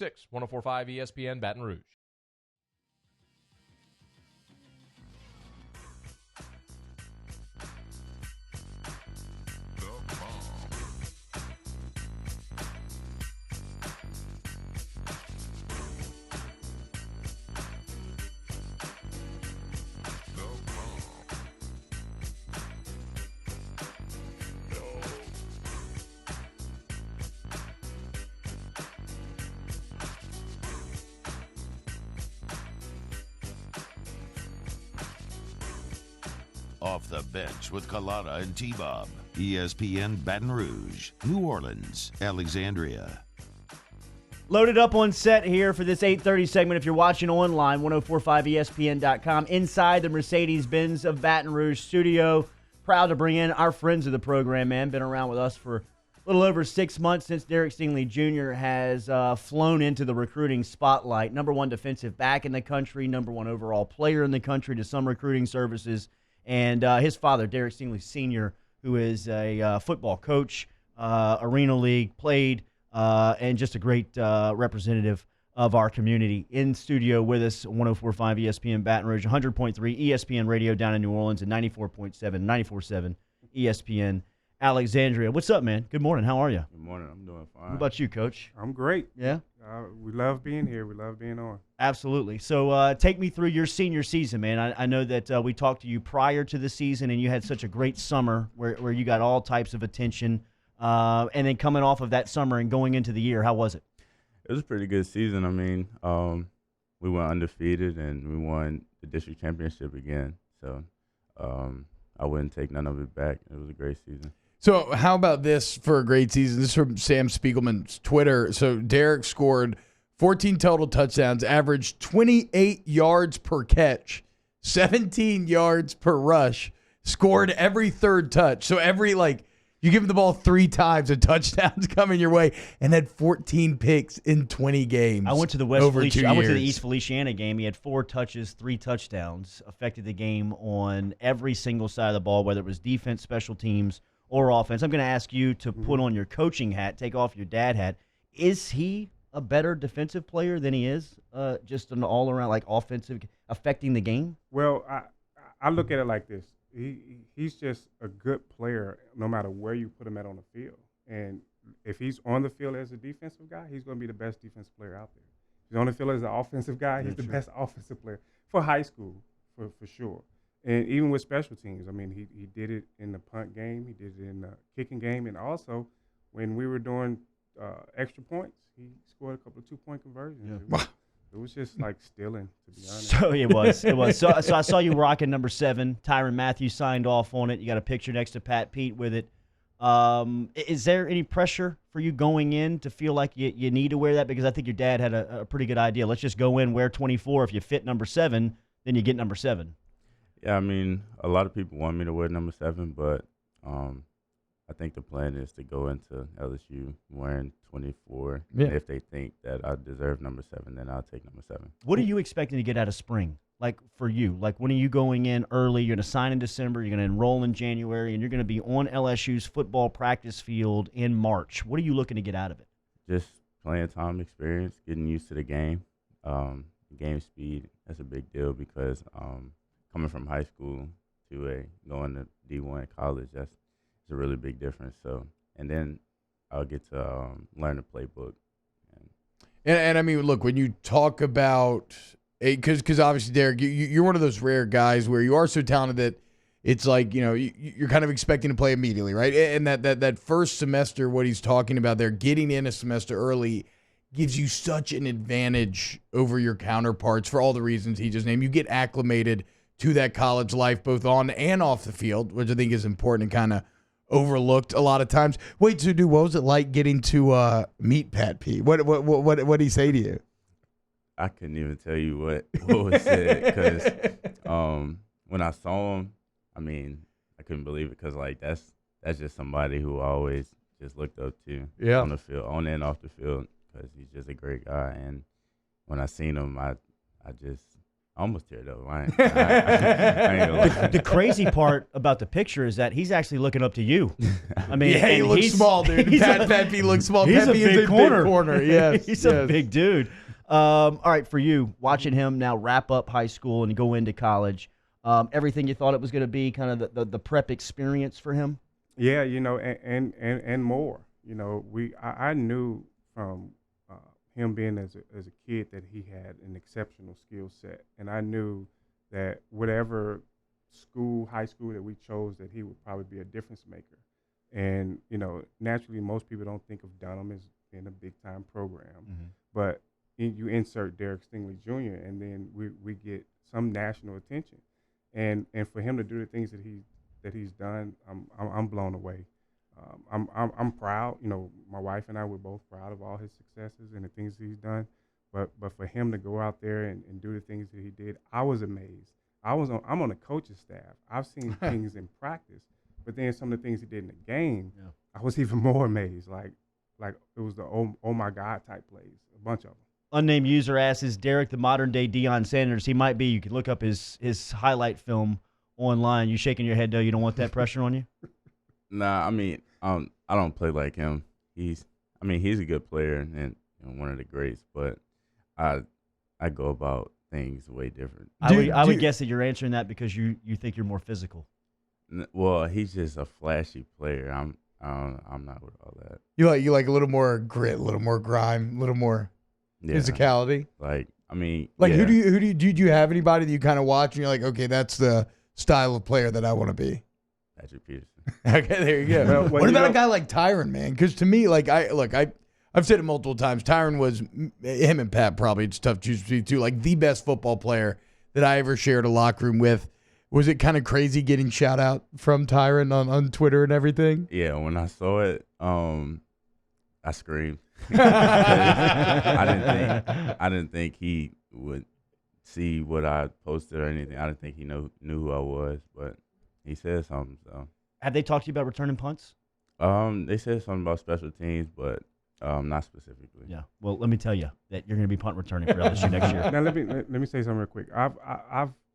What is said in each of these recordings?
104.5 ESPN Baton Rouge. Off the Bench with Kalana and T-Bob. ESPN Baton Rouge, New Orleans, Alexandria. Loaded up on set here for this 8:30 segment. If you're watching online, 1045ESPN.com, inside the Mercedes-Benz of Baton Rouge studio. Proud to bring in our friends of the program, man. Been around with us for a little over 6 months since Derek Stingley Jr. has flown into the recruiting spotlight. Number one defensive back in the country, number one overall player in the country to some recruiting services. And his father, Derek Stingley Sr., who is a football coach, Arena League, played, and just a great representative of our community. In studio with us, 104.5 ESPN Baton Rouge, 100.3 ESPN Radio down in New Orleans, and 94.7, 94.7 ESPN Alexandria. What's up, man? Good morning. How are you? Good morning. I'm doing fine. What about you, Coach? I'm great. Yeah? We love being here. We love being on. Absolutely. So take me through your senior season, man. I know that we talked to you prior to the season, and you had such a great summer where you got all types of attention. And then coming off of that summer and going into the year, how was it? It was a pretty good season. I mean, we went undefeated, and we won the district championship again. So I wouldn't take none of it back. It was a great season. So how about this for a great season? This is from Sam Spiegelman's Twitter. So Derek scored 14 total touchdowns, averaged 28 yards per catch, 17 yards per rush, scored every third touch. So you give him the ball 3 times, a touchdown's coming your way, and had 14 picks in 20 games. I went to the East Feliciana game. He had 4 touches, 3 touchdowns, affected the game on every single side of the ball, whether it was defense, special teams, or offense. I'm going to ask you to put on your coaching hat, take off your dad hat. Is he a better defensive player than he is just an all-around, offensive, affecting the game? Well, I look at it like this. He's just a good player no matter where you put him at on the field. And if he's on the field as a defensive guy, he's going to be the best defensive player out there. If he's on the field as an offensive guy, he's the best offensive player for high school, for sure. And even with special teams, I mean, he did it in the punt game. He did it in the kicking game. And also, when we were doing extra points, he scored a couple of 2-point conversions. Yeah. It was just like stealing, to be honest. So it was. So I saw you rocking number 7. Tyrann Matthew signed off on it. You got a picture next to Pat Pete with it. Is there any pressure for you going in to feel like you need to wear that? Because I think your dad had a pretty good idea. Let's just go in, wear 24. If you fit number 7, then you get number 7. Yeah, I mean, a lot of people want me to wear number 7, but I think the plan is to go into LSU wearing 24. Yeah. And if they think that I deserve number 7, then I'll take number 7. What are you expecting to get out of spring? For you, when are you going in early? You're going to sign in December. You're going to enroll in January, and you're going to be on LSU's football practice field in March. What are you looking to get out of it? Just playing time experience, getting used to the game. Game speed, that's a big deal because coming from high school to going to D1 college, that's a really big difference. So, and then I'll get to learn the playbook. And I mean, look, when you talk about because obviously, Derek, you're one of those rare guys where you are so talented that it's like, you're kind of expecting to play immediately, right? And that first semester, what he's talking about there, getting in a semester early, gives you such an advantage over your counterparts for all the reasons he just named. You get acclimated to that college life, both on and off the field, which I think is important and kind of overlooked a lot of times. Wait, so dude, what was it like getting to meet Pat P? What did he say to you? I couldn't even tell you what was said because when I saw him, I mean, I couldn't believe it because that's just somebody who I always just looked up to on the field, on and off the field, because he's just a great guy. And when I seen him, I almost teared up. I ain't gonna lie. The crazy part about the picture is that he's actually looking up to you. I mean, Yeah, he and looks small, dude. Pat P looks small. He's Pat a P is big corner. Yes, He's yes. a big dude. All right, for you, watching him now wrap up high school and go into college, everything you thought it was going to be, kind of the prep experience for him? Yeah, and more. I knew from him being as a kid that he had an exceptional skill set, and I knew that whatever high school that we chose, that he would probably be a difference maker. And naturally, most people don't think of Dunham as being a big time program, but you insert Derek Stingley Jr. and then we get some national attention, and for him to do the things that he's done, I'm blown away. I'm proud. My wife and I were both proud of all his successes and the things he's done. But for him to go out there and do the things that he did, I was amazed. I'm on the coaching staff. I've seen things in practice, but then some of the things he did in the game, I was even more amazed. Like it was the oh my God type plays, a bunch of them. Unnamed user asks, is Derek the modern day Deion Sanders? He might be. You can look up his highlight film online. You shaking your head, though? You don't want that pressure on you? Nah, I mean, I don't play like him. He's a good player and one of the greats, but I go about things way different. I would guess that you're answering that because you think you're more physical. Well, he's just a flashy player. I'm not with all that. You like a little more grit, a little more grime, a little more physicality. Who do you have anybody that you kind of watch and you're like, okay, that's the style of player that I want to be? Patrick Peterson. Okay, there you go. What about a guy like Tyron, man? Because to me, I've said it multiple times. Tyron was him and Pat probably. It's tough to choose between two. Like the best football player that I ever shared a locker room with. Was it kind of crazy getting shout out from Tyron on Twitter and everything? Yeah, when I saw it, I screamed. I didn't think he would see what I posted or anything. I didn't think he knew who I was, but he said something. So have they talked to you about returning punts? They said something about special teams, but not specifically. Yeah. Well, let me tell you that you're going to be punt returning for LSU next year. Now let me say something real quick.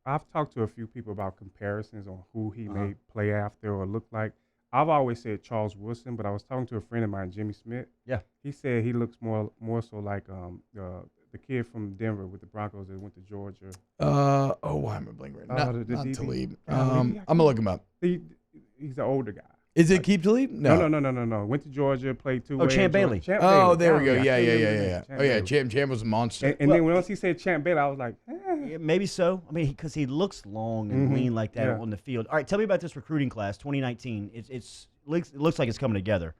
I've talked to a few people about comparisons on who he may play after or look like. I've always said Charles Woodson, but I was talking to a friend of mine, Jimmy Smith. Yeah. He said he looks more so like the kid from Denver with the Broncos that went to Georgia. Why am I blanking right now? Not Talib. I'm gonna look him up. He's an older guy. Is it Keep Talib? No. Went to Georgia, played 2 ways. Champ Bailey. Oh, there we go. Yeah. Champ was a monster. And then once he said Champ Bailey, I was like, yeah, maybe so. I mean, because he looks long and lean like that on the field. All right, tell me about this recruiting class, 2019. It looks like it's coming together.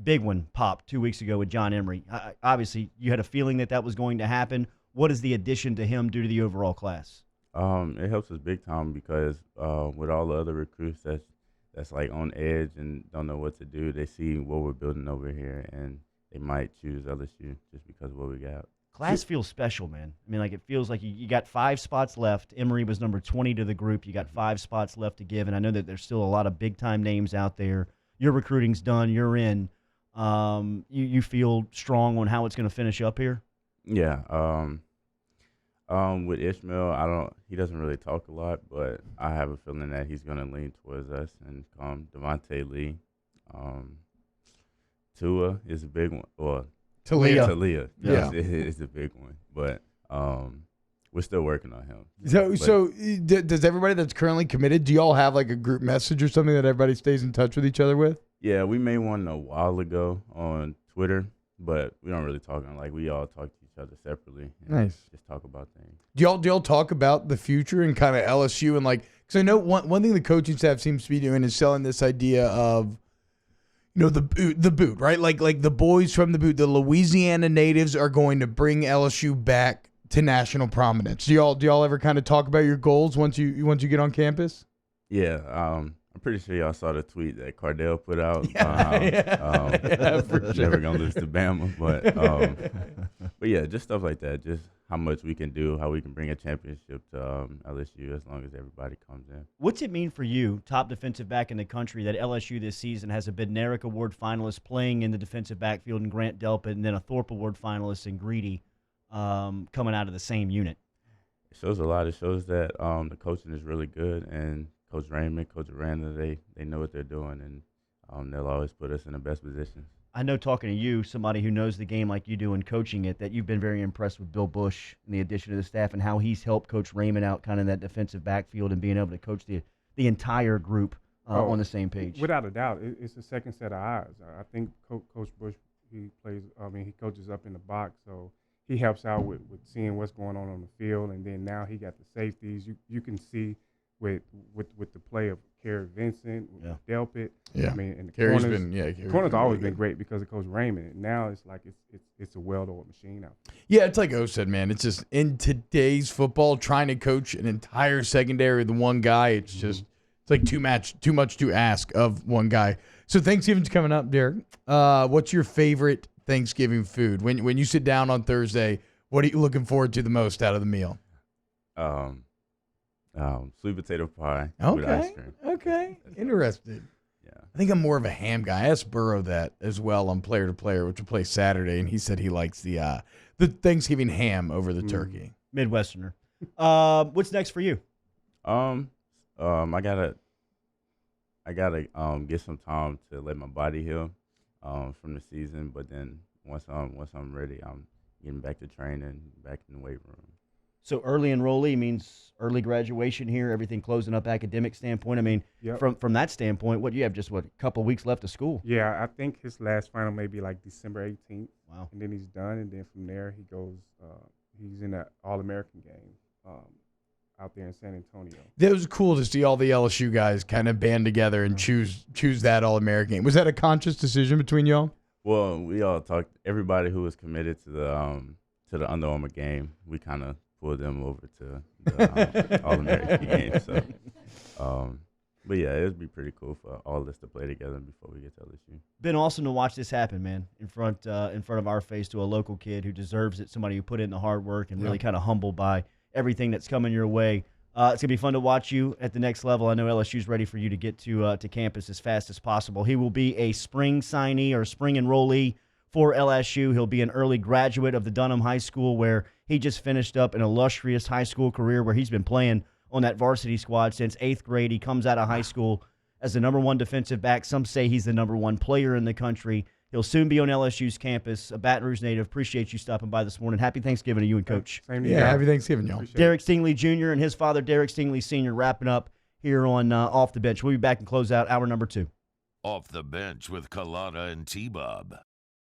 Big one popped 2 weeks ago with John Emery. Obviously, you had a feeling that was going to happen. What is the addition to him due to the overall class? It helps us big time because with all the other recruits that's like on edge and don't know what to do, they see what we're building over here and they might choose LSU just because of what we got. Class feels special, man. I mean, like it feels like you got 5 spots left. Emory was number 20 to the group. You got 5 spots left to give, and I know that there's still a lot of big-time names out there. Your recruiting's done. You're in. You feel strong on how it's going to finish up here? Yeah. With Ishmael, he doesn't really talk a lot, but I have a feeling that he's going to lean towards us and Devontae Lee. Tua is a big one. Well, Talia. Yeah. It's a big one, but we're still working on him. So does everybody that's currently committed, do y'all have like a group message or something that everybody stays in touch with each other with? Yeah, we made one a while ago on Twitter, but we don't really talk on, like, we all talk to each other separately. And just talk about things. Do y'all talk about the future and kind of LSU and like, because I know one thing the coaching staff seems to be doing is selling this idea of, the boot, right? Like the boys from the boot, the Louisiana natives are going to bring LSU back to national prominence. Do y'all ever kind of talk about your goals once you get on campus? Yeah, I'm pretty sure y'all saw the tweet that Cardell put out. For sure. Never gonna lose to Bama, but yeah, just stuff like that. Just how much we can do, how we can bring a championship to LSU as long as everybody comes in. What's it mean for you, top defensive back in the country, that LSU this season has a Bednarik Award finalist playing in the defensive backfield in Grant Delpit, and then a Thorpe Award finalist in Greedy coming out of the same unit? It shows a lot. It shows that the coaching is really good, and Coach Raymond, Coach Aranda, they know what they're doing, and they'll always put us in the best positions. I know, talking to you, somebody who knows the game like you do and coaching it, that you've been very impressed with Bill Bush and the addition to the staff and how he's helped Coach Raymond out kind of in that defensive backfield and being able to coach the entire group on the same page. Without a doubt, it's a second set of eyes. I think Coach Bush, he coaches up in the box, so he helps out with seeing what's going on the field, and then now he got the safeties. You can see with the play of Kerry Vincent, with Delpit. Yeah, I mean, and the Kerry's corners always been great because of Coach Raymond. And now it's like it's a well-oiled machine out there. Yeah, it's like O said, man. It's just in today's football, trying to coach an entire secondary with one guy, it's just it's like too much to ask of one guy. So Thanksgiving's coming up, Derek. What's your favorite Thanksgiving food? When you sit down on Thursday, what are you looking forward to the most out of the meal? Sweet potato pie with Okay, ice cream. okay, interested. Yeah. I think I'm more of a ham guy. I asked Burrow that as well on Player to Player, which will play Saturday, and he said he likes the Thanksgiving ham over the turkey. Midwesterner. What's next for you? I gotta get some time to let my body heal from the season. But then once I'm ready, I'm getting back to training, back in the weight room. So early enrollee means early graduation here, everything closing up academic standpoint. I mean, from that standpoint, you have just a couple of weeks left of school. Yeah, I think his last final may be like December 18th. Wow. And then he's done, and then from there he goes. He's in the All-American game out there in San Antonio. That was cool to see all the LSU guys kind of band together and choose that All-American. Was that a conscious decision between y'all? Well, we all talked. Everybody who was committed to the Under Armour game, we kind of pulled them over to the All-American game. So, but yeah, it would be pretty cool for all of us to play together before we get to LSU. Been awesome to watch this happen, man, in front of our face to a local kid who deserves it, somebody who put in the hard work and really kind of humbled by everything that's coming your way. It's going to be fun to watch you at the next level. I know LSU's ready for you to get to campus as fast as possible. He will be a spring signee or spring enrollee for LSU. He'll be an early graduate of the Dunham High School, where he just finished up an illustrious high school career where he's been playing on that varsity squad since 8th grade. He comes out of high school as the number one defensive back. Some say he's the number one player in the country. He'll soon be on LSU's campus, a Baton Rouge native. Appreciate you stopping by this morning. Happy Thanksgiving to you and Coach. Same to you. Yeah, happy Thanksgiving, y'all. Derek Stingley Jr. and his father, Derek Stingley Sr., wrapping up here on Off the Bench. We'll be back and close out hour number 2. Off the Bench with Kalana and T-Bob.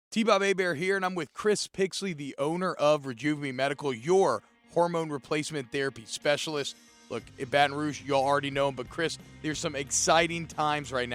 T-Bob Hebert here, and I'm with Chris Pixley, the owner of Rejuvenate Medical, your hormone replacement therapy specialist. Look, in Baton Rouge, you all already know him, but Chris, there's some exciting times right now.